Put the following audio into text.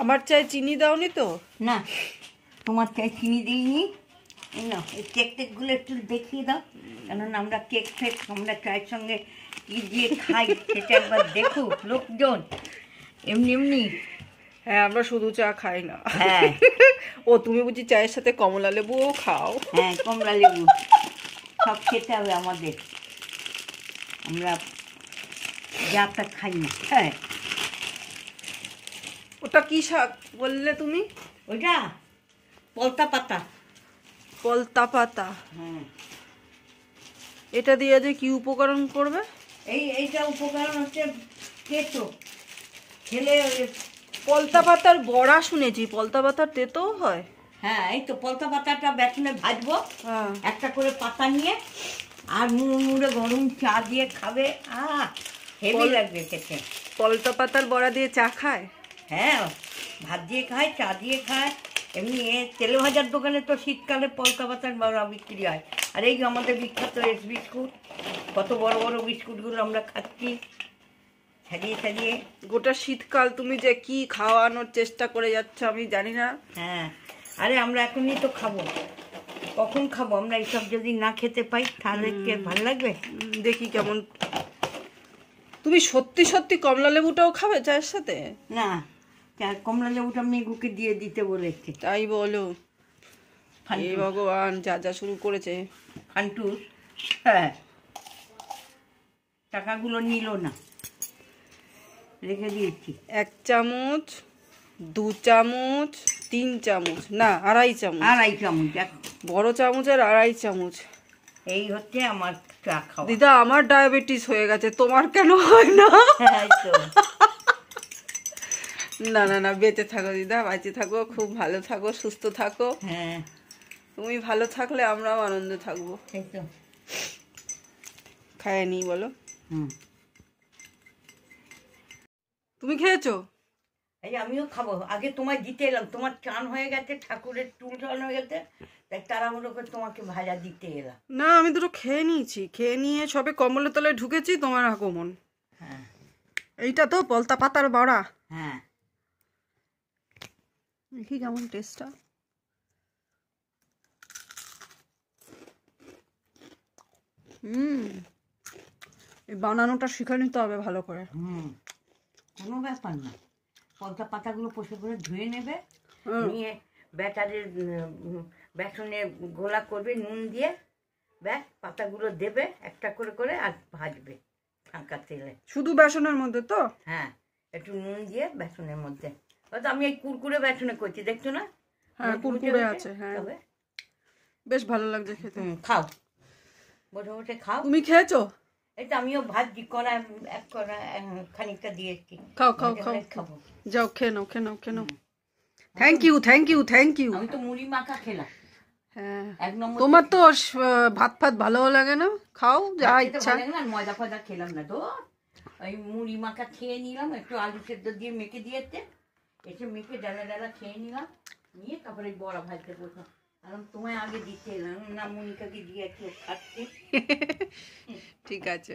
আমার চায়ে চিনি দাওনি তো? না, তোমার চায়ে চিনি দিইনি। না, এই কেক টেকগুলো একটু দেখিয়ে দাও, কেননা আমরা কেক ফেক আমরা চায়ের সঙ্গে কি দিয়ে খাই সেটা একবার দেখুক লোকজন। এমনি এমনি হ্যাঁ, আমরা শুধু চা খাই না। হ্যাঁ। ও, তুমি বুঝি চায়ের সাথে কমলা লেবুও খাও? হ্যাঁ, কমলা লেবু সব খেতে হবে আমাদের, আমরা যা তা খাই না। হ্যাঁ। ওটা কি শাক বললে তুমি? ওইটা পলতা পাতা। পলতা পাতা। হ্যাঁ। এটা দিয়ে যে কি উপকরণ করবে? এইটা উপকরণ হচ্ছে তেতো, খেলে পলতা পাতার বড়া শুনেছি, পলতা পাতার তেতোও হয়? হ্যাঁ, এই তো পলতা পাতাটা বেসনে ভাজবো, হ্যাঁ। একটা করে পাতা নিয়ে, আর মুড়ে গরম চা দিয়ে খাবে। হেভি লাগবে খেতে। পলতা পাতার বড়া দিয়ে চা খায়? হ্যাঁ, ভাত দিয়ে খায়, চা দিয়ে খায়, এমনি তেলে ভাজার দোকানে তো শীতকালে পলতা পাতার বড়া বিক্রি হয়। আর এই যে আমাদের বিখ্যাত এস বিস্কুট, কত বড় বড় বিস্কুটগুলো আমরা খাচ্ছি ছাড়িয়ে ছাড়িয়ে। গোটা শীতকাল তুমি যে কি খাওয়ানোর চেষ্টা করে যাচ্ছ আমি জানি না। হ্যাঁ, আরে আমরা এখনই তো খাবো, কখন খাবো আমরা? এইসব যদি না খেতে পাই তাহলে কি ভালো লাগবে? দেখি কেমন। তুমি সত্যি সত্যি কমলা লেবুটাও খাবে চায়ের সাথে? না, কমলা লেবুটা মেগুকে দিয়ে দিতে বলেছি। তাই বলো? এই ভগবান, যা যা শুরু করেছে। ফান্টুস। হ্যাঁ, টাকাগুলো নিল না, রেখে দিয়েছি। 1 চামচ, 2 চামচ, 3 চামচ, না 2.5 চামচ। 2.5 চামচ। বড় চামচের 2.5 চামচ। এই হচ্ছে আমার চা খাওয়া। দিদা, আমার ডায়াবেটিস হয়ে গেছে, তোমার কেন হয় না? না না না, বেঁচে থাকো দিদা, বেঁচে থাকো, খুব ভালো থাকো, সুস্থ থাকো। হ্যাঁ, তুমি ভালো থাকলে আমরাও আনন্দে থাকবো। এই তো খায় নি বলো? হুম। তুমি খেয়েছো? এই আমিও খাবো, আগে তোমায় দিতে এলাম, তোমার চান হয়ে গেছে, ঠাকুরের চুল চান হয়ে গেছে, তাই তাড়াহুড়ো করে তোমাকে ভাজা দিতে এলাম। না, আমি দুটো খেয়ে নিয়েছি, খেয়ে নিয়ে সবে কম্বলের তলায় ঢুকেছি, তোমার আগমন। হ্যাঁ। এইটা তো পলতা পাতার বড়া। হ্যাঁ, দেখি কেমন টেস্টটা। এই বানানোটা শিখে নিতে হবে ভালো করে। কোনো ব্যাপার না, পলতা পাতাগুলো পোষে করে ধুয়ে নেবে, নিয়ে ব্যাটারের বেসনে গোলা করবে নুন দিয়ে, ব্যাস পাতাগুলো দেবে একটা করে করে, আর ভাজবে ফাঁকা তেলে। শুধু বেসনের মধ্যে তো? হ্যাঁ, একটু নুন দিয়ে বেসনের মধ্যে। হয়তো আমি এই কুরকুরে বেসনে করছি, দেখছো না? হ্যাঁ, কুরকুরে আছে। হ্যাঁ, বেশ ভালো লাগছে খেতে। খাও, বসে বসে খাও। তুমি খেয়েছো? এটা আমিও ভাজি করা এক করা খানিকটা দিয়েছি। খাও খাও খাও, খাবো। যাও খেয়ে নাও, খেয়ে নাও, খেয়ে নাও। Thank you, thank you, thank you. আমি তো মুড়ি মাখা খেলাম। হ্যাঁ, এক নম্বর। তোমার তো ভাত ফাত ভালো লাগে না, খাও যা ইচ্ছা। ময়দা ফয়দা খেলাম না তো, ওই মুড়ি মাখা খেয়ে নিলাম, একটু আলু সেদ্ধ দিয়ে মেখে দিয়েছে, এসে মেখে ডালা ডালা খেয়ে নিলাম, নিয়ে তারপরে বড়া ভাজতে বসলাম। কারণ তোমায় আগে দিতে এলাম না, মনিকাকে দিয়ে একটু খাচ্ছে। ঠিক আছে।